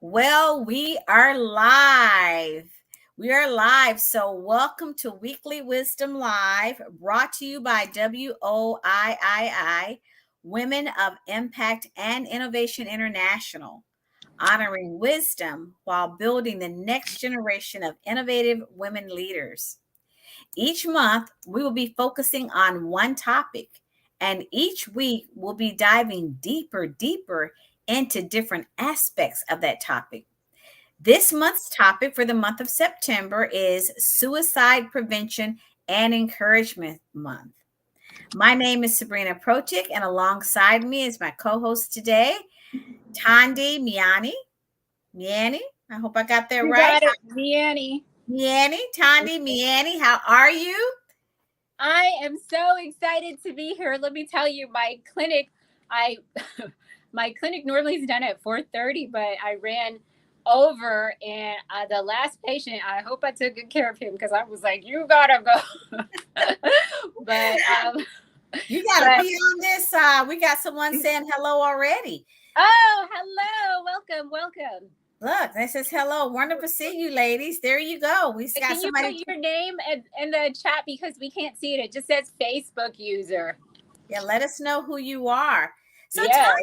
Well, we are live. We are live. So, welcome to Weekly Wisdom Live, brought to you by WOIII, Women of Impact and Innovation International, honoring wisdom while building the next generation of innovative women leaders. Each month, we will be focusing on one topic, and each week, we'll be diving deeper into different aspects of that topic. This month's topic for the month of September is Suicide Prevention and Encouragement Month. My name is Sabrina Protic, and alongside me is my co-host today, Tandi Miani. Miani, I hope I got that You right. got it, Miani. Tandi Miani, how are you? I am so excited to be here. Let me tell you, my clinic, I my clinic normally is done at 4:30, but I ran over and the last patient, I hope I took good care of him because I was like, you gotta go. but You got to be on this. We got someone saying hello already. Oh, hello, welcome. Look, this is hello. Wonderful to see you, ladies. There you go. We got Can somebody. you put your name in the chat because we can't see it? It just says Facebook user. Yeah, let us know who you are. So, Yeah.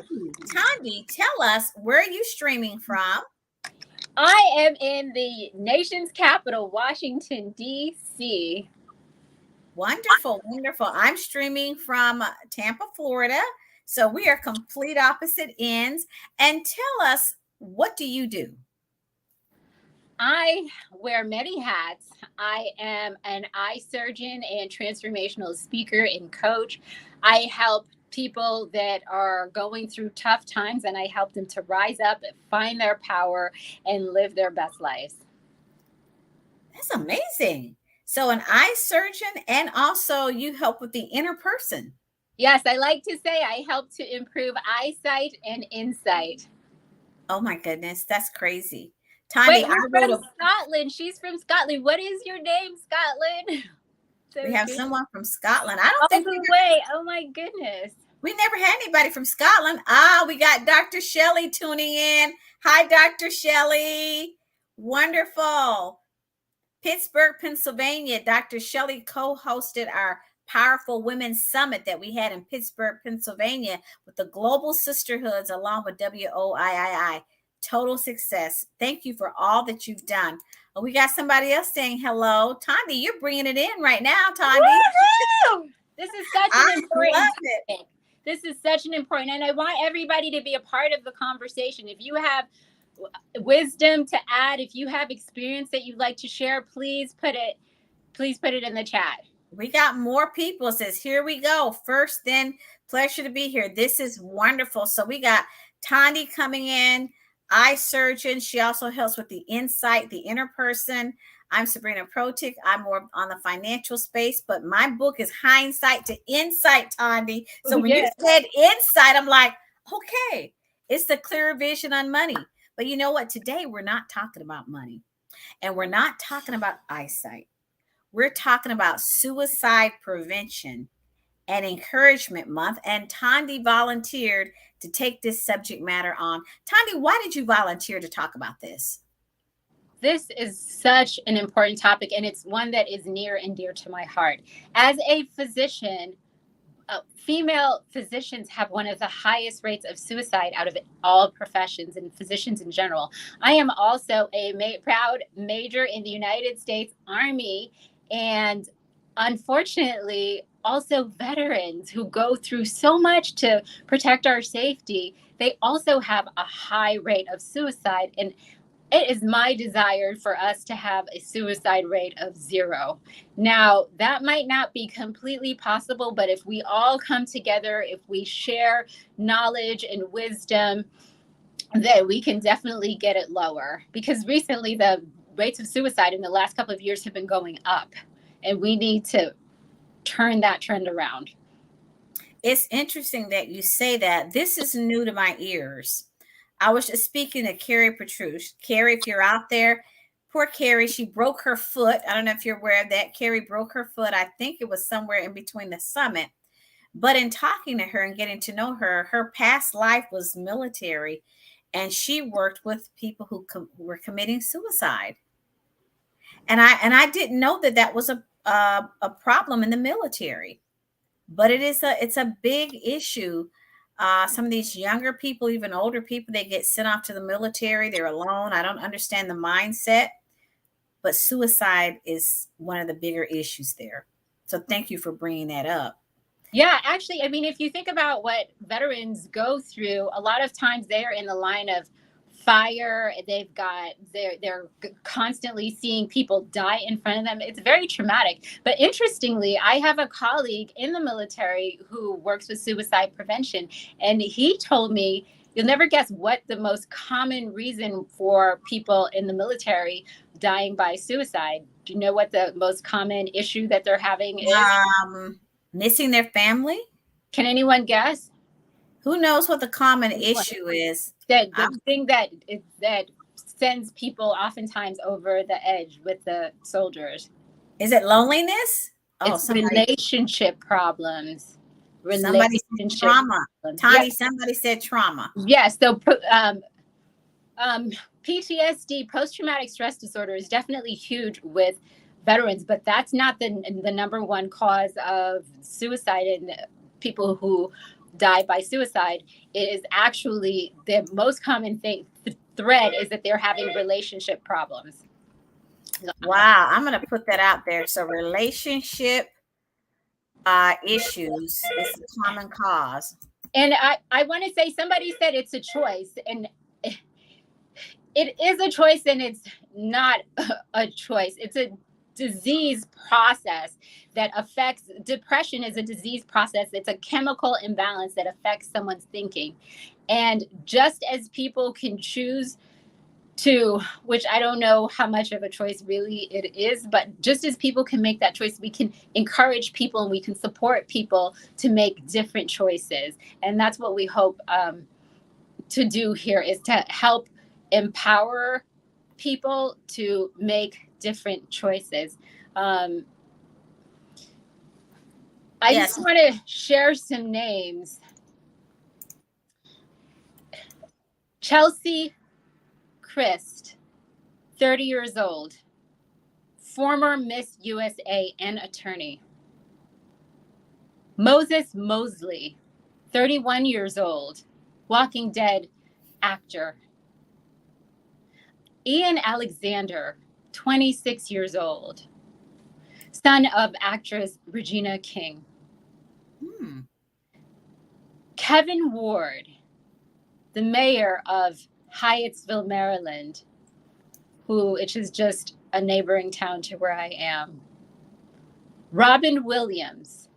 Tandi, tell us, where are you streaming from? I am in the nation's capital, Washington, D.C. Wonderful. I'm streaming from Tampa, Florida. So we are complete opposite ends. And tell us, what do you do? I wear many hats. I am an eye surgeon and transformational speaker and coach. I help people that are going through tough times and I help them to rise up, find their power, and live their best lives. That's amazing. So, an eye surgeon, and also you help with the inner person. Yes, I like to say I help to improve eyesight and insight. Oh my goodness, that's crazy. Tandi, wait, you're from Scotland. She's from Scotland. What is your name, Scotland? So we have someone from Scotland. I don't think Oh my goodness. We never had anybody from Scotland. We got Dr. Shelley tuning in. Hi, Dr. Shelley. Wonderful. Pittsburgh, Pennsylvania. Dr. Shelley co-hosted our Powerful Women's Summit that we had in Pittsburgh, Pennsylvania with the Global Sisterhoods along with WOIII. Total success. Thank you for all that you've done. We got somebody else saying hello. Tandi, you're bringing it in right now, Tandi. Woo-hoo! This is such an important topic. This is such an important, and I want everybody to be a part of the conversation. If you have wisdom to add, if you have experience that you'd like to share, please put it in the chat. We got more people. It says, here we go. First, then, pleasure to be here. This is wonderful. So we got Tandi coming in, eye surgeon. She also helps with the insight, the inner person. I'm Sabrina Protic. I'm more on the financial space, but my book is Hindsight to Insight, Tandi. So when you said insight, I'm like, okay, it's the clearer vision on money. But you know what? Today, we're not talking about money, and we're not talking about eyesight. We're talking about suicide prevention and encouragement month. And Tandi volunteered to take this subject matter on. Tandi, why did you volunteer to talk about this? This is such an important topic, and it's one that is near and dear to my heart. As a physician, female physicians have one of the highest rates of suicide out of all professions and physicians in general. I am also a proud major in the United States Army, and unfortunately, also veterans who go through so much to protect our safety. They also have a high rate of suicide, and it is my desire for us to have a suicide rate of 0. Now, that might not be completely possible, but if we all come together, if we share knowledge and wisdom, then we can definitely get it lower. Because recently, the rates of suicide in the last couple of years have been going up, and we need to turn that trend around. It's interesting that you say that. This is new to my ears. I was just speaking to Carrie Petrush. Carrie, if you're out there, poor Carrie, she broke her foot. I don't know if you're aware of that. Carrie broke her foot. I think it was somewhere in between the summit. But in talking to her and getting to know her, her past life was military. and she worked with people who were committing suicide. And I didn't know that that was a problem in the military, but it's a big issue. Some of these younger people, even older people, they get sent off to the military. They're alone. I don't understand the mindset, but suicide is one of the bigger issues there. So thank you for bringing that up. Yeah, actually, I mean, if you think about what veterans go through, a lot of times they are in the line of fire. They're constantly seeing people die in front of them. It's very traumatic. But interestingly, I have a colleague in the military who works with suicide prevention, and he told me, you'll never guess what the most common reason for people in the military dying by suicide. Do you know what the most common issue that they're having is? Missing their family. Can anyone guess? Who knows what the common issue is? The thing that sends people oftentimes over the edge with the soldiers. Is it loneliness? It's relationship problems. Somebody said trauma. Tani, somebody said trauma. Yes. So PTSD, post-traumatic stress disorder, is definitely huge with veterans, but that's not the number one cause of suicide in people who die by suicide. It is actually the most common thread is that they're having relationship problems. Wow, I'm going to put that out there. So relationship issues is a common cause. And I want to say, somebody said it's a choice, and it is a choice, and it's not a choice. It's a disease process that affects. Depression is a disease process. It's a chemical imbalance that affects someone's thinking. And just as people can choose to, which I don't know how much of a choice really it is, but just as people can make that choice, we can encourage people and we can support people to make different choices. And that's what we hope to do here, is to help empower people to make different choices. I just want to share some names. Chelsea Christ, 30 years old, former Miss USA and attorney. Moses Mosley, 31 years old, Walking Dead actor. Ian Alexander, 26 years old, son of actress Regina King. Kevin Ward, the mayor of Hyattsville, Maryland, which is just a neighboring town to where I am. Robin Williams,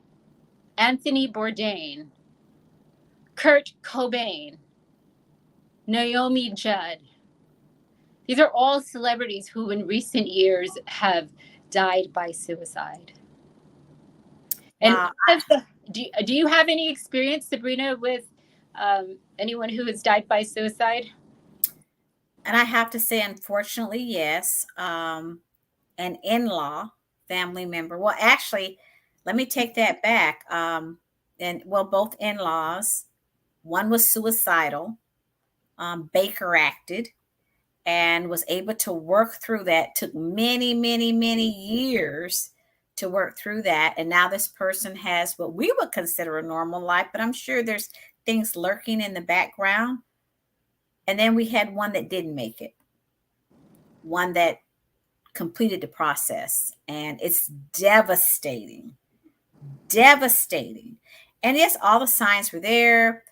Anthony Bourdain, Kurt Cobain, Naomi Judd. These are all celebrities who in recent years have died by suicide. And do you have any experience, Sabrina, with anyone who has died by suicide? And I have to say, unfortunately, yes. An in-law family member. Well, actually, let me take that back. Both in-laws. One was suicidal. Baker acted and was able to work through that. Took many, many, many years to work through that. And now this person has what we would consider a normal life, but I'm sure there's things lurking in the background. And then we had one that didn't make it, one that completed the process. And it's devastating, devastating. And yes, all the signs were there.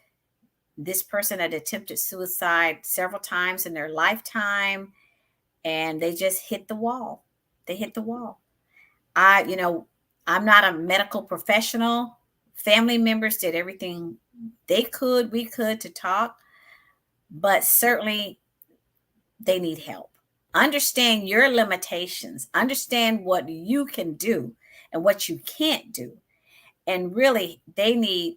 This person had attempted suicide several times in their lifetime, and they just hit the wall. They hit the wall. I'm not a medical professional. Family members did everything we could to talk, but certainly they need help. Understand your limitations, understand what you can do and what you can't do. And really they need,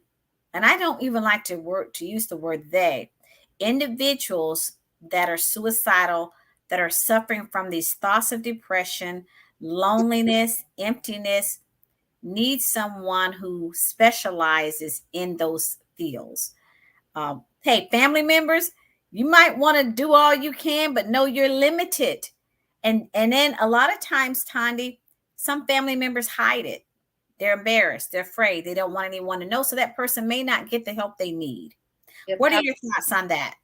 and I don't even like to use the word they, individuals that are suicidal, that are suffering from these thoughts of depression, loneliness, emptiness, need someone who specializes in those fields. Hey, family members, You might want to do all you can, but know you're limited. And then a lot of times, Tandy, some family members hide it. They're embarrassed. They're afraid. They don't want anyone to know. So that person may not get the help they need. Yep. What are your thoughts on that?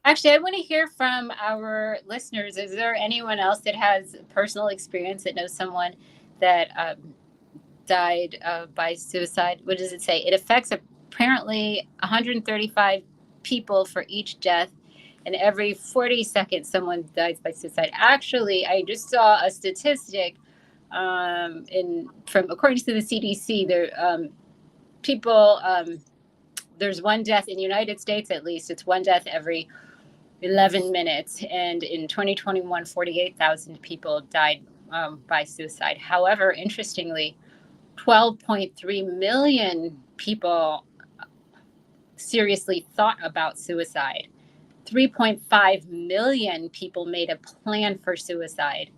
Actually, I want to hear from our listeners. Is there anyone else that has personal experience that knows someone that died by suicide? What does it say? It affects apparently 135 people for each death, and every 40 seconds someone dies by suicide. Actually, I just saw a statistic from according to the CDC. There's one death in the United States, at least. It's one death every 11 minutes. And in 2021, 48,000 people died by suicide. However, interestingly, 12.3 million people seriously thought about suicide. 3.5 million people made a plan for suicide,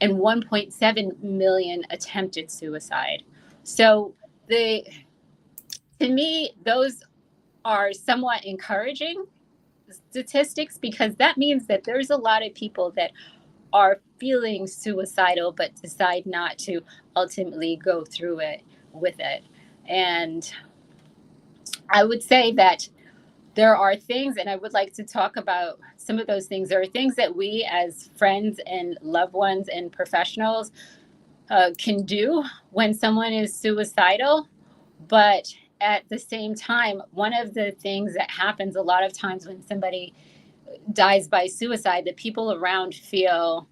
and 1.7 million attempted suicide. So to me, those are somewhat encouraging statistics, because that means that there's a lot of people that are feeling suicidal but decide not to ultimately go through it with it. And I would say that there are things, and I would like to talk about some of those things. There are things that we as friends and loved ones and professionals can do when someone is suicidal. But at the same time, one of the things that happens a lot of times when somebody dies by suicide, the people around feel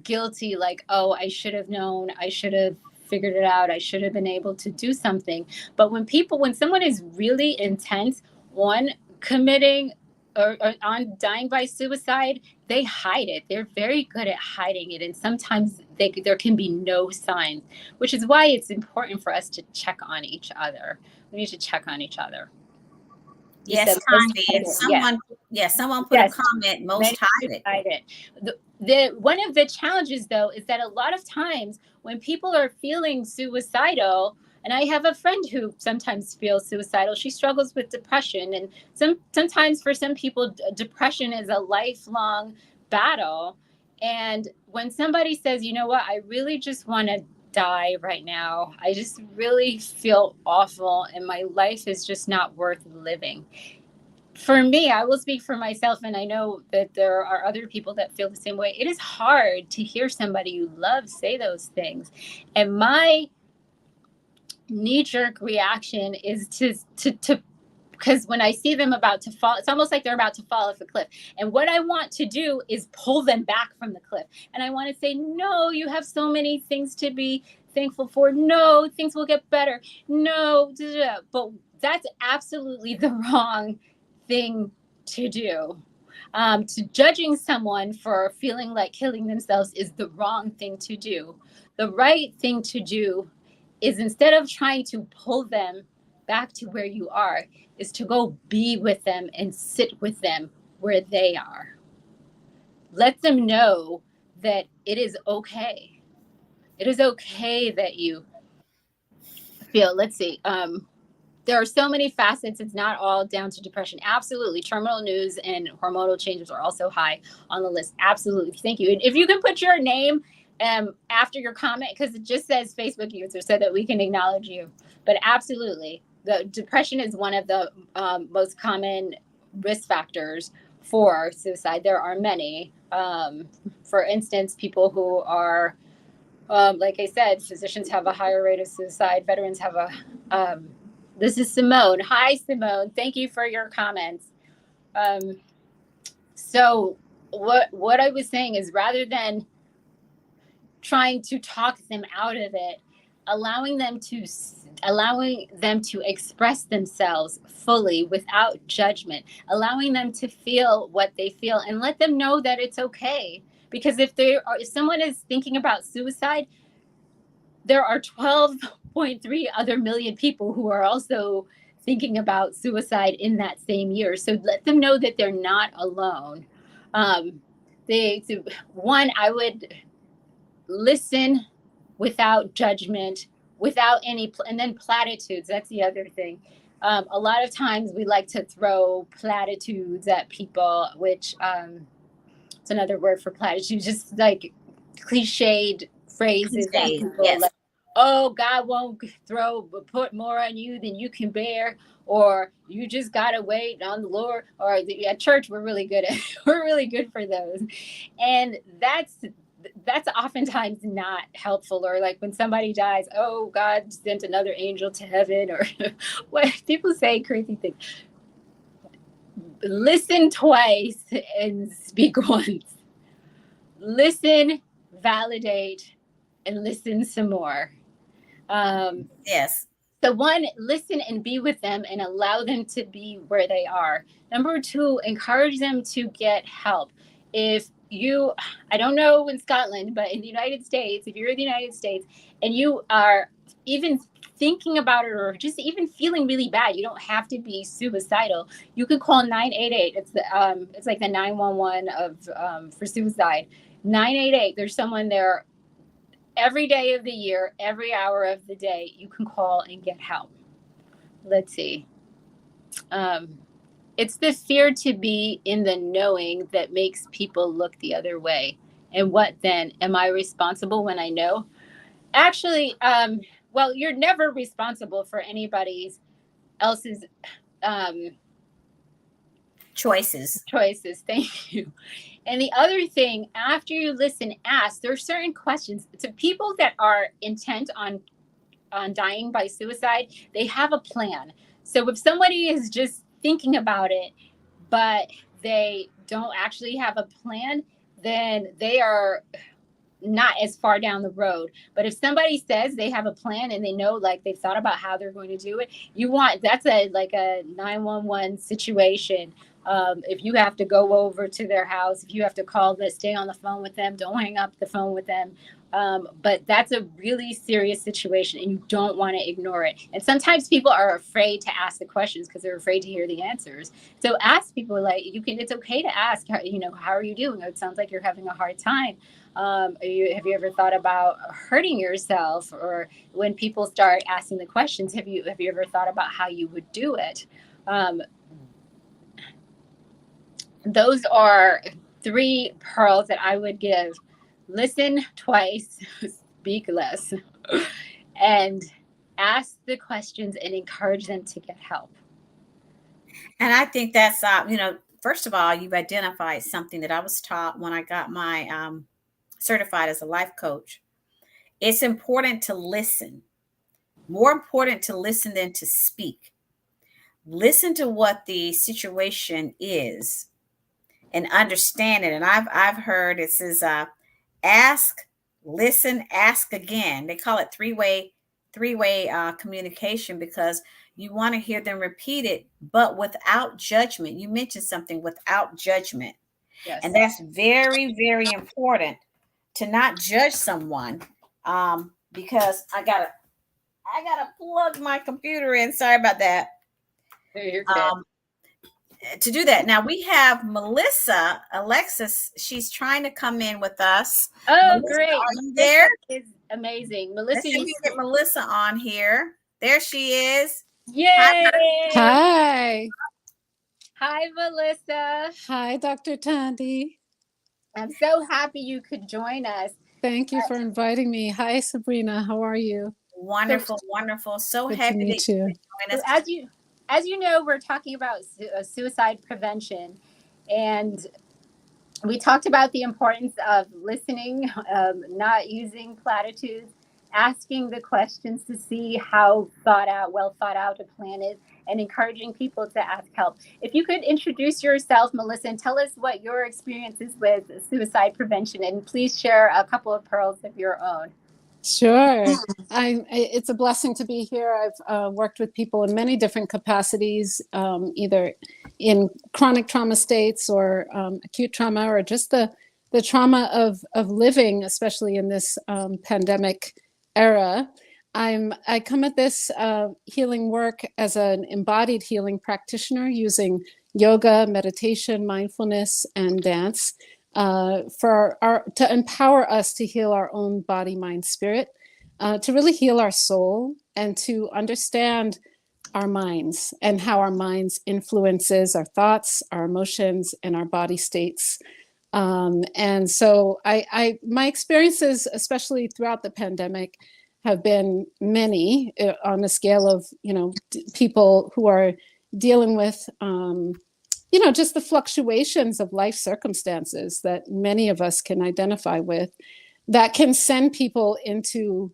guilty, like, oh, I should have known, I should have figured it out, I should have been able to do something. But when someone is really intent on committing or on dying by suicide, they hide it. They're very good at hiding it, and sometimes there can be no signs, which is why it's important for us to check on each other. We need to check on each other. Yes, Tandy. And someone put a comment, most hide it. One of the challenges, though, is that a lot of times when people are feeling suicidal, and I have a friend who sometimes feels suicidal, she struggles with depression. And sometimes for some people, depression is a lifelong battle. And when somebody says, you know what, I really just want to die right now, I just really feel awful, and my life is just not worth living. For me, I will speak for myself, and I know that there are other people that feel the same way. It is hard to hear somebody you love say those things. And my knee-jerk reaction is to because when I see them about to fall, it's almost like they're about to fall off a cliff. And what I want to do is pull them back from the cliff. And I want to say, no, you have so many things to be thankful for. No, things will get better. No, but that's absolutely the wrong thing to do. Judging someone for feeling like killing themselves is the wrong thing to do. The right thing to do is, instead of trying to pull them back to where you are, is to go be with them and sit with them where they are. Let them know that it is okay. It is okay that you feel, there are so many facets. It's not all down to depression. Absolutely. Terminal news and hormonal changes are also high on the list. Absolutely. Thank you. And if you can put your name after your comment, because it just says Facebook user, so that we can acknowledge you. But absolutely, the depression is one of the most common risk factors for suicide. There are many. For instance, people who are, like I said, physicians have a higher rate of suicide. Veterans have a this is Simone. Hi, Simone. Thank you for your comments. So what I was saying is, rather than trying to talk them out of it, allowing them to express themselves fully without judgment, allowing them to feel what they feel, and let them know that it's okay. Because if someone is thinking about suicide, there are 12.3 other million people who are also thinking about suicide in that same year. So let them know that they're not alone. I would listen without judgment, without any, and then platitudes. That's the other thing. A lot of times we like to throw platitudes at people, which it's another word for platitude, just like cliched phrases that Crusade, people yes. like, oh, God won't put more on you than you can bear, or you just gotta wait on the Lord. Or at church, we're really good at we're really good for those, and that's oftentimes not helpful. Or like when somebody dies, oh, God sent another angel to heaven, or what people say crazy things. Listen twice and speak once. Listen, validate, and listen some more. Yes. So, one, listen and be with them and allow them to be where they are. Number two, encourage them to get help. If you, I don't know in Scotland, but in the United States, if you're in the United States and you are even thinking about it or just even feeling really bad, you don't have to be suicidal. You could call 988. It's like the 911 of for suicide. 988. There's someone there every day of the year, every hour of the day. You can call and get help. Let's see. Um, it's the fear to be in the knowing that makes people look the other way. And what then? Am I responsible when I know? Actually, well, you're never responsible for anybody's else's um, Choices. choices. Thank you. And the other thing, after you listen, ask. There are certain questions to people that are intent on dying by suicide. They have a plan. So if somebody is just thinking about it, but they don't actually have a plan, then they are not as far down the road. But if somebody says they have a plan and they know, like, they've thought about how they're going to do it, that's a like a 911 situation. If you have to go over to their house, if you have to call them, stay on the phone with them, don't hang up the phone with them. But that's a really serious situation and you don't want to ignore it. And sometimes people are afraid to ask the questions because they're afraid to hear the answers. So ask people, like, it's okay to ask, how are you doing? It sounds like you're having a hard time. Have you ever thought about hurting yourself? Or when people start asking the questions, have you ever thought about how you would do it? Those are 3 pearls that I would give. Listen twice, speak less, and ask the questions and encourage them to get help. And I think that's, first of all, you've identified something that I was taught when I got my certified as a life coach. It's important to listen. More important to listen than to speak. Listen to what the situation is and understand it. And I've heard it says ask, listen, ask again. They call it three-way communication because you want to hear them repeat it, but without judgment. You mentioned something without judgment. Yes. And that's very, very important to not judge someone. Because I gotta plug my computer in. Sorry about that. You're good. To do that. Now we have Alexis. She's trying to come in with us. Oh, Melissa, great. are you there? Is amazing. Let's Melissa, see if we can get Melissa on here. There she is. Yay! Hi. Hi, Melissa. Hi, Dr. Tandy. I'm so happy you could join us. Thank you for inviting me. Hi, Sabrina. How are you? Wonderful, wonderful. So Good happy to meet that you you. could join So us. as you know, we're talking about suicide prevention, and we talked about the importance of listening, not using platitudes, asking the questions to see how well thought out a plan is, and encouraging people to ask help. If you could introduce yourself, Melissa, and tell us what your experience is with suicide prevention, and please share a couple of pearls of your own. Sure. It's a blessing to be here. I've worked with people in many different capacities, either in chronic trauma states or acute trauma, or just the trauma of living, especially in this pandemic era. I come at this healing work as an embodied healing practitioner using yoga, meditation, mindfulness, and dance. To empower us to heal our own body, mind, spirit, to really heal our soul, and to understand our minds and how our minds influences our thoughts, our emotions, and our body states. And so my experiences, especially throughout the pandemic, have been many on the scale of, people who are dealing with, just the fluctuations of life circumstances that many of us can identify with, that can send people into,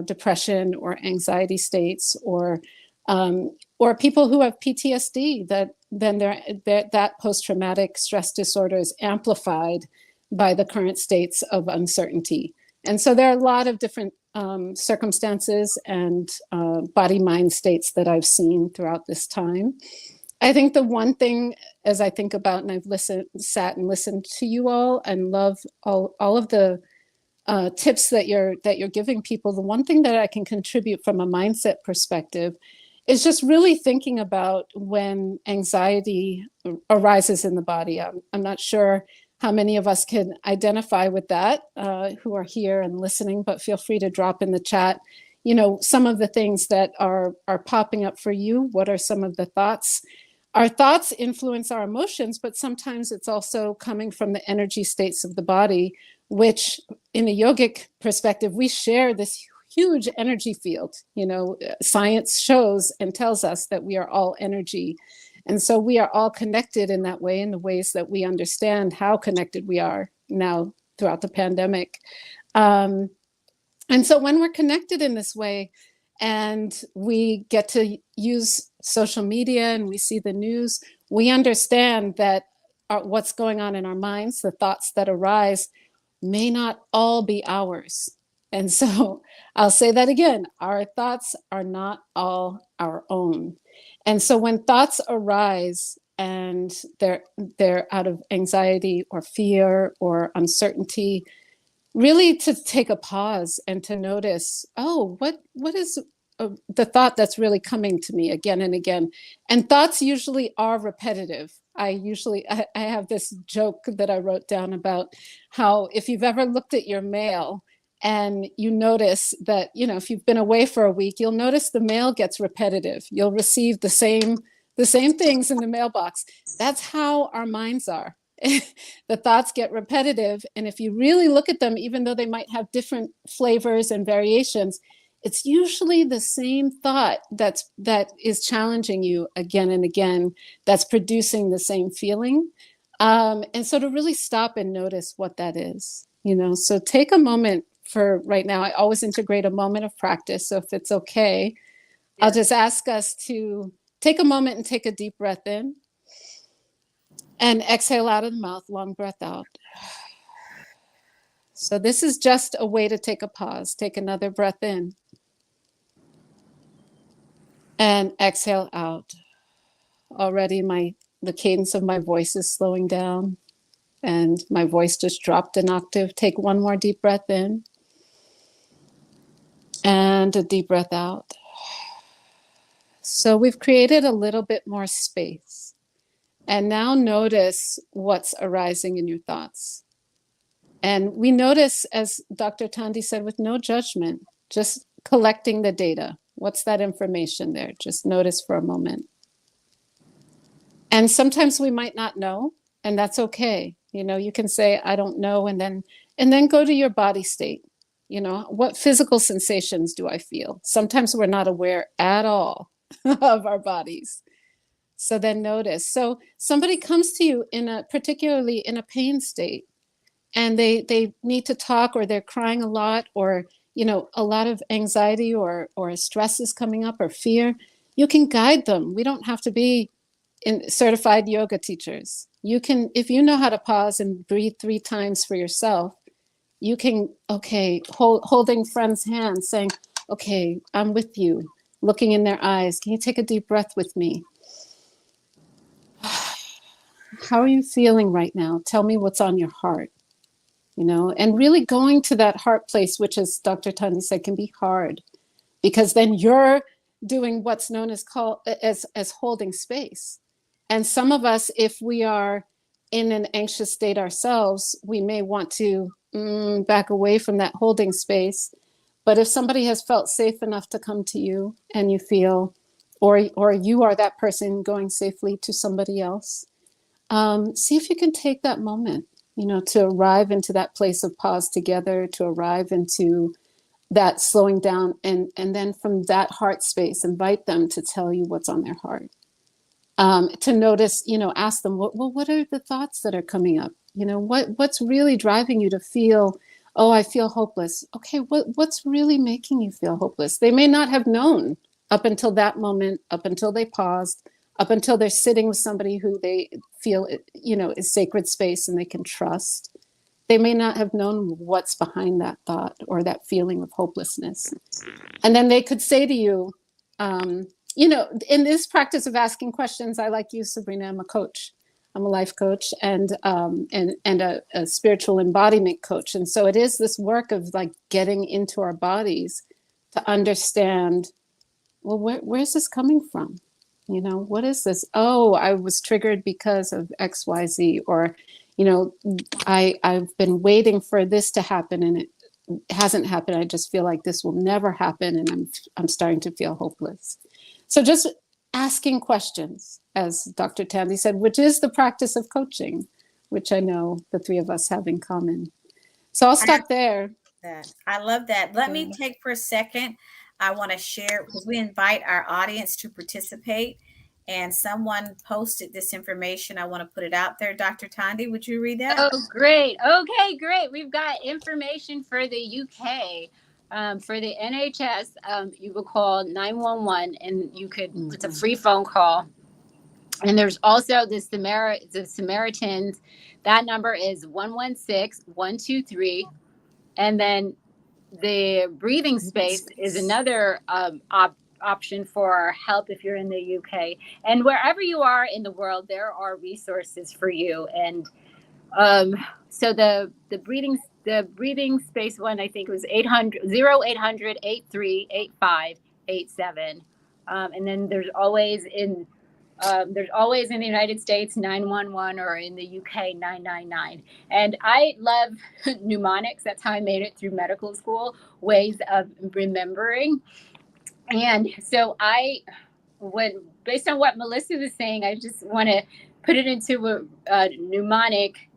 depression or anxiety states, or people who have PTSD, that then that post-traumatic stress disorder is amplified by the current states of uncertainty. And so there are a lot of different circumstances and body-mind states that I've seen throughout this time. I think the one thing, as I think about, and I've sat and listened to you all, and love all of the tips that you're giving people, the one thing that I can contribute from a mindset perspective is just really thinking about when anxiety arises in the body. I'm not sure how many of us can identify with that who are here and listening, but feel free to drop in the chat, some of the things that are popping up for you. What are some of the thoughts? Our thoughts influence our emotions, but sometimes it's also coming from the energy states of the body, which in a yogic perspective, we share this huge energy field. Science shows and tells us that we are all energy. And so we are all connected in that way, in the ways that we understand how connected we are now throughout the pandemic. And so when we're connected in this way, and we get to use social media and we see the news, we understand that what's going on in our minds, the thoughts that arise, may not all be ours. And so I'll say that again, our thoughts are not all our own. And so when thoughts arise and they're out of anxiety or fear or uncertainty, really to take a pause and to notice, oh, what is the thought that's really coming to me again and again? And thoughts usually are repetitive. I have this joke that I wrote down about how if you've ever looked at your mail and you notice that, if you've been away for a week, you'll notice the mail gets repetitive. You'll receive the same things in the mailbox. That's how our minds are. The thoughts get repetitive. And if you really look at them, even though they might have different flavors and variations, it's usually the same thought that is challenging you again and again, that's producing the same feeling. And so to really stop and notice what that is, so take a moment for right now. I always integrate a moment of practice. So if it's okay, I'll just ask us to take a moment and take a deep breath in. And exhale out of the mouth, long breath out. So this is just a way to take a pause. Take another breath in. And exhale out. Already the cadence of my voice is slowing down. And my voice just dropped an octave. Take one more deep breath in. And a deep breath out. So we've created a little bit more space. And now notice what's arising in your thoughts. And we notice, as Dr. Tandy said, with no judgment, just collecting the data. What's that information there? Just notice for a moment. And sometimes we might not know, and that's okay. You can say, I don't know, and then go to your body state. What physical sensations do I feel? Sometimes we're not aware at all of our bodies. So then notice. So somebody comes to you particularly in a pain state, and they need to talk, or they're crying a lot, or a lot of anxiety or stress is coming up, or fear. You can guide them. We don't have to be certified yoga teachers. You can, if you know how to pause and breathe 3 times for yourself, you can, holding friends' hands, saying, okay, I'm with you, looking in their eyes. Can you take a deep breath with me? How are you feeling right now? Tell me what's on your heart, and really going to that heart place, which, as Dr. Tandy said, can be hard, because then you're doing what's known as holding space. And some of us, if we are in an anxious state ourselves, we may want to back away from that holding space. But if somebody has felt safe enough to come to you, and you feel or you are that person going safely to somebody else. See if you can take that moment, to arrive into that place of pause together, to arrive into that slowing down, and then from that heart space, invite them to tell you what's on their heart. To notice, ask them, what are the thoughts that are coming up? What's really driving you to feel, oh, I feel hopeless. Okay, what's really making you feel hopeless? They may not have known up until that moment, up until they paused, up until they're sitting with somebody who they feel, is sacred space and they can trust. They may not have known what's behind that thought or that feeling of hopelessness. And then they could say to you, in this practice of asking questions, I, like you, Sabrina, I'm a coach. I'm a life coach and a spiritual embodiment coach. And so it is this work of like getting into our bodies to understand, well, where's this coming from? What is this? Oh, I was triggered because of X, Y, Z, or, I've been waiting for this to happen and it hasn't happened. I just feel like this will never happen. And I'm starting to feel hopeless. So just asking questions, as Dr. Tandy said, which is the practice of coaching, which I know the three of us have in common. So I'll stop there. I love that. Let me take for a second. I want to share, because we invite our audience to participate, and someone posted this information. I want to put it out there. Dr. Tandy, would you read that? Oh, great. Okay, great. We've got information for the UK. For the NHS, you will call 911 and it's a free phone call. And there's also the Samaritans. That number is 116-123. And then the breathing space is another option for help if you're in the UK. And wherever you are in the world, there are resources for you. And so the breathing space one, I think it was 0800-8385-87. And then there's always in the United States 911, or in the UK 999. And I love mnemonics. That's how I made it through medical school, ways of remembering. And so based on what Melissa was saying, I just want to put it into a mnemonic,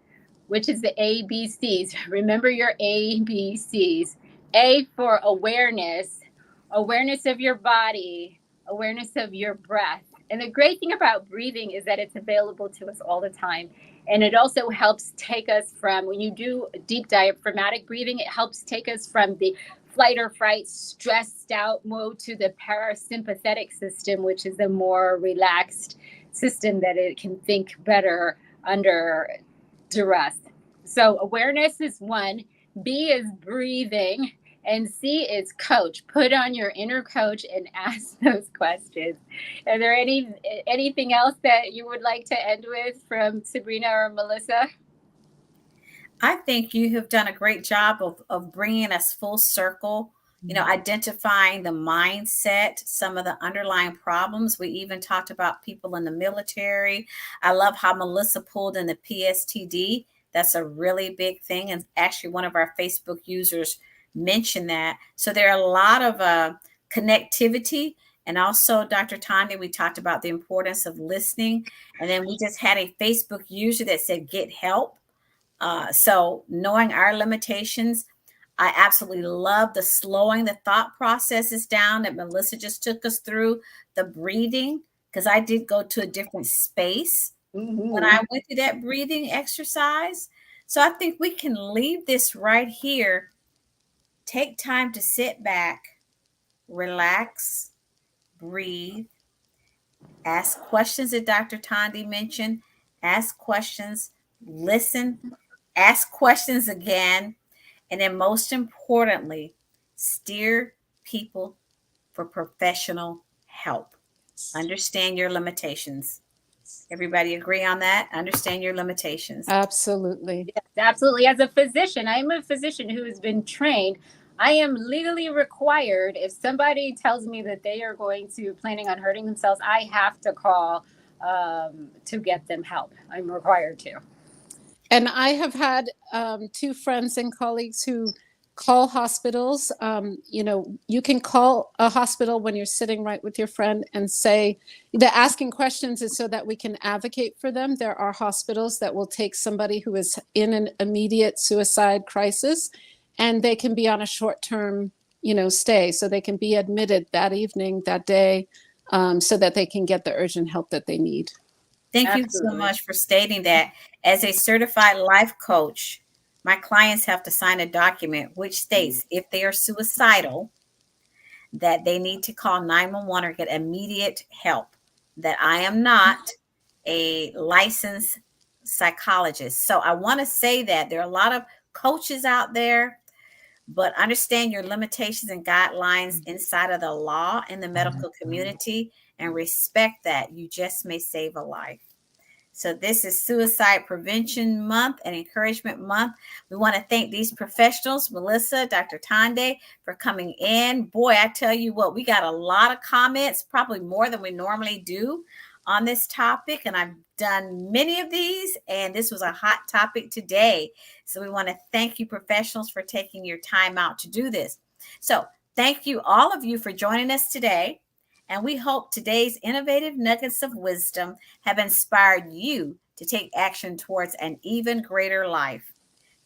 which is the ABCs. Remember your ABCs. A for awareness of your body, awareness of your breath. And the great thing about breathing is that it's available to us all the time. And it also helps take us from, when you do deep diaphragmatic breathing, it helps take us from the flight or fright, stressed out mode to the parasympathetic system, which is a more relaxed system that it can think better under duress. So awareness is one, B is breathing, and C is coach. Put on your inner coach and ask those questions. Are there anything else that you would like to end with from Sabrina or Melissa? I think you have done a great job of bringing us full circle, identifying the mindset, some of the underlying problems. We even talked about people in the military. I love how Melissa pulled in the PSTD. That's a really big thing. And actually, one of our Facebook users mentioned that. So there are a lot of connectivity. And also, Dr. Tanya, we talked about the importance of listening. And then we just had a Facebook user that said, get help. So knowing our limitations, I absolutely love the slowing the thought processes down that Melissa just took us through, the breathing, because I did go to a different space when I went through that breathing exercise. So I think we can leave this right here. Take time to sit back, relax, breathe, ask questions that Dr. Tandy mentioned, ask questions, listen, ask questions again, and then most importantly, steer people for professional help. Understand your limitations. Everybody agree on that? Understand your limitations. Absolutely. Yes, absolutely. As a physician, I'm a physician who has been trained. I am legally required, if somebody tells me that they are planning on hurting themselves, I have to call to get them help. I'm required to. And I have had two friends and colleagues who call hospitals. You can call a hospital when you're sitting right with your friend and say, the asking questions is so that we can advocate for them. There are hospitals that will take somebody who is in an immediate suicide crisis, and they can be on a short-term, stay. So they can be admitted that evening, that day, so that they can get the urgent help that they need. Thank you so much for stating that. As a certified life coach, my clients have to sign a document which states if they are suicidal, that they need to call 911 or get immediate help, that I am not a licensed psychologist. So I want to say that there are a lot of coaches out there, but understand your limitations and guidelines inside of the law and the medical community and respect that. You just may save a life. So this is Suicide Prevention Month and Encouragement Month. We want to thank these professionals, Melissa, Dr. Tande, for coming in. Boy, I tell you what, we got a lot of comments, probably more than we normally do on this topic. And I've done many of these, and this was a hot topic today. So we want to thank you professionals for taking your time out to do this. So thank you, all of you, for joining us today. And we hope today's innovative nuggets of wisdom have inspired you to take action towards an even greater life.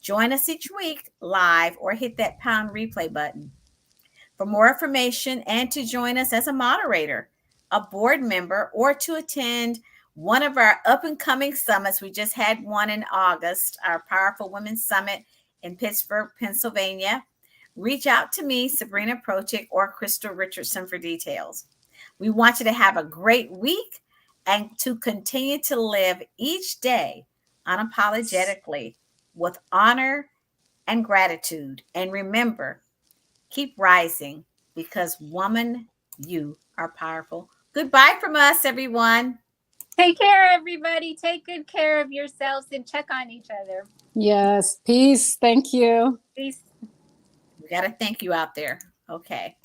Join us each week live or hit that pound replay button. For more information and to join us as a moderator, a board member, or to attend one of our up and coming summits, we just had one in August, our Powerful Women Summit in Pittsburgh, Pennsylvania, reach out to me, Sabrina Prochik, or Crystal Richardson for details. We want you to have a great week and to continue to live each day unapologetically with honor and gratitude. And remember, keep rising because, woman, you are powerful. Goodbye from us, everyone. Take care, everybody. Take good care of yourselves and check on each other. Yes. Peace. Thank you. Peace. We got to thank you out there. Okay.